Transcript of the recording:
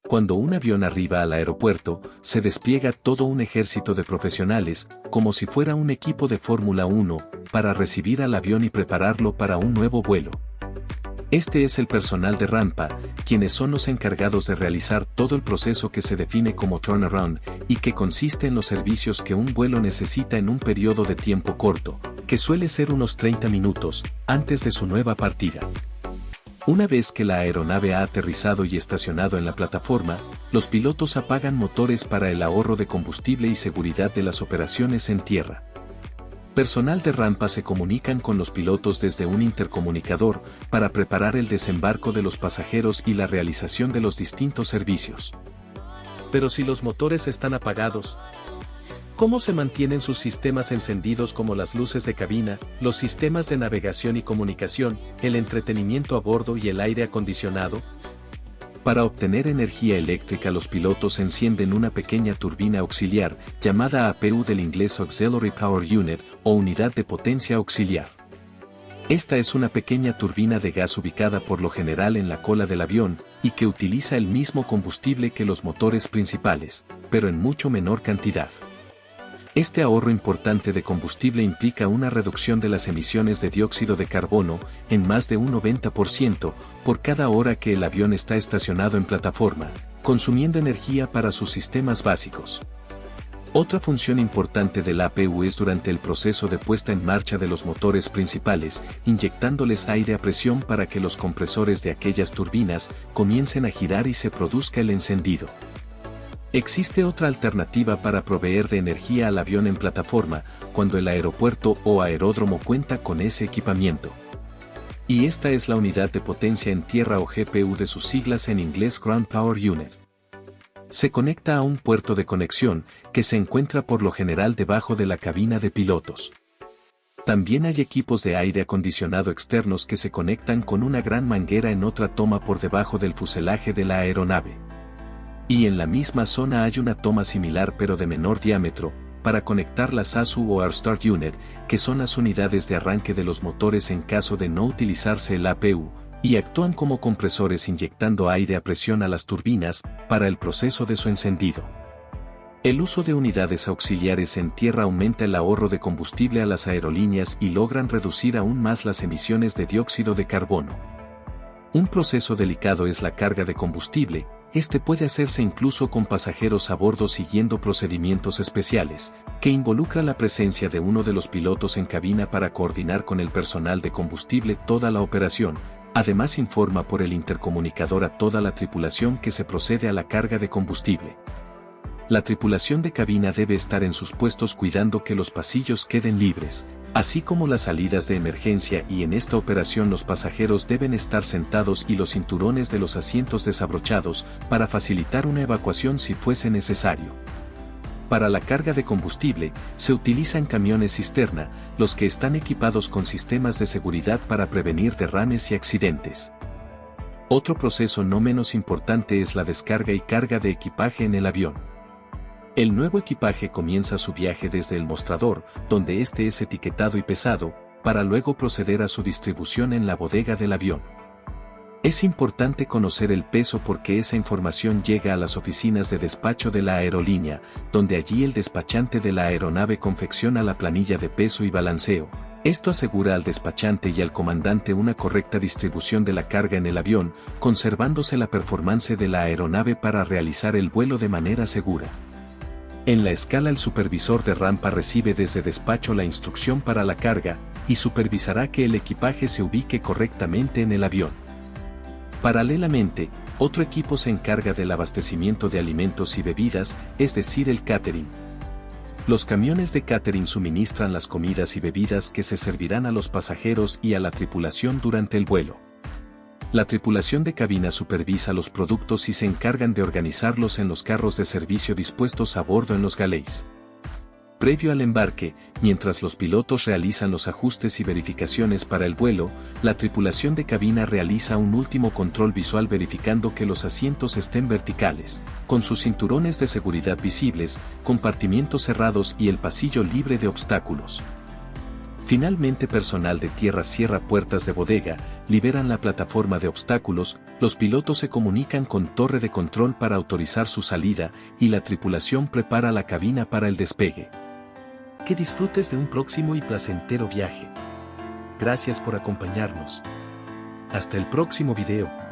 Cuando un avión arriba al aeropuerto, se despliega todo un ejército de profesionales, como si fuera un equipo de Fórmula 1, para recibir al avión y prepararlo para un nuevo vuelo. Este es el personal de rampa, quienes son los encargados de realizar todo el proceso que se define como turnaround, y que consiste en los servicios que un vuelo necesita en un periodo de tiempo corto, que suele ser unos 30 minutos, antes de su nueva partida. Una vez que la aeronave ha aterrizado y estacionado en la plataforma, los pilotos apagan motores para el ahorro de combustible y seguridad de las operaciones en tierra. Personal de rampa se comunican con los pilotos desde un intercomunicador para preparar el desembarco de los pasajeros y la realización de los distintos servicios. Pero si los motores están apagados, ¿cómo se mantienen sus sistemas encendidos como las luces de cabina, los sistemas de navegación y comunicación, el entretenimiento a bordo y el aire acondicionado? Para obtener energía eléctrica, los pilotos encienden una pequeña turbina auxiliar, llamada APU del inglés Auxiliary Power Unit, o unidad de potencia auxiliar. Esta es una pequeña turbina de gas ubicada por lo general en la cola del avión, y que utiliza el mismo combustible que los motores principales, pero en mucho menor cantidad. Este ahorro importante de combustible implica una reducción de las emisiones de dióxido de carbono en más de un 90% por cada hora que el avión está estacionado en plataforma, consumiendo energía para sus sistemas básicos. Otra función importante del APU es durante el proceso de puesta en marcha de los motores principales, inyectándoles aire a presión para que los compresores de aquellas turbinas comiencen a girar y se produzca el encendido. Existe otra alternativa para proveer de energía al avión en plataforma, cuando el aeropuerto o aeródromo cuenta con ese equipamiento. Y esta es la unidad de potencia en tierra o GPU de sus siglas en inglés Ground Power Unit. Se conecta a un puerto de conexión, que se encuentra por lo general debajo de la cabina de pilotos. También hay equipos de aire acondicionado externos que se conectan con una gran manguera en otra toma por debajo del fuselaje de la aeronave. Y en la misma zona hay una toma similar pero de menor diámetro, para conectar las ASU o Air Start Unit, que son las unidades de arranque de los motores en caso de no utilizarse el APU, y actúan como compresores inyectando aire a presión a las turbinas, para el proceso de su encendido. El uso de unidades auxiliares en tierra aumenta el ahorro de combustible a las aerolíneas y logran reducir aún más las emisiones de dióxido de carbono. Un proceso delicado es la carga de combustible. Este puede hacerse incluso con pasajeros a bordo siguiendo procedimientos especiales, que involucra la presencia de uno de los pilotos en cabina para coordinar con el personal de combustible toda la operación. Además informa por el intercomunicador a toda la tripulación que se procede a la carga de combustible. La tripulación de cabina debe estar en sus puestos cuidando que los pasillos queden libres, así como las salidas de emergencia, y en esta operación los pasajeros deben estar sentados y los cinturones de los asientos desabrochados para facilitar una evacuación si fuese necesario. Para la carga de combustible, se utilizan camiones cisterna, los que están equipados con sistemas de seguridad para prevenir derrames y accidentes. Otro proceso no menos importante es la descarga y carga de equipaje en el avión. El nuevo equipaje comienza su viaje desde el mostrador, donde este es etiquetado y pesado, para luego proceder a su distribución en la bodega del avión. Es importante conocer el peso porque esa información llega a las oficinas de despacho de la aerolínea, donde allí el despachante de la aeronave confecciona la planilla de peso y balanceo. Esto asegura al despachante y al comandante una correcta distribución de la carga en el avión, conservándose la performance de la aeronave para realizar el vuelo de manera segura. En la escala, el supervisor de rampa recibe desde despacho la instrucción para la carga, y supervisará que el equipaje se ubique correctamente en el avión. Paralelamente, otro equipo se encarga del abastecimiento de alimentos y bebidas, es decir, el catering. Los camiones de catering suministran las comidas y bebidas que se servirán a los pasajeros y a la tripulación durante el vuelo. La tripulación de cabina supervisa los productos y se encargan de organizarlos en los carros de servicio dispuestos a bordo en los galeys. Previo al embarque, mientras los pilotos realizan los ajustes y verificaciones para el vuelo, la tripulación de cabina realiza un último control visual verificando que los asientos estén verticales, con sus cinturones de seguridad visibles, compartimientos cerrados y el pasillo libre de obstáculos. Finalmente personal de tierra cierra puertas de bodega, liberan la plataforma de obstáculos, los pilotos se comunican con torre de control para autorizar su salida y la tripulación prepara la cabina para el despegue. Que disfrutes de un próximo y placentero viaje. Gracias por acompañarnos. Hasta el próximo video.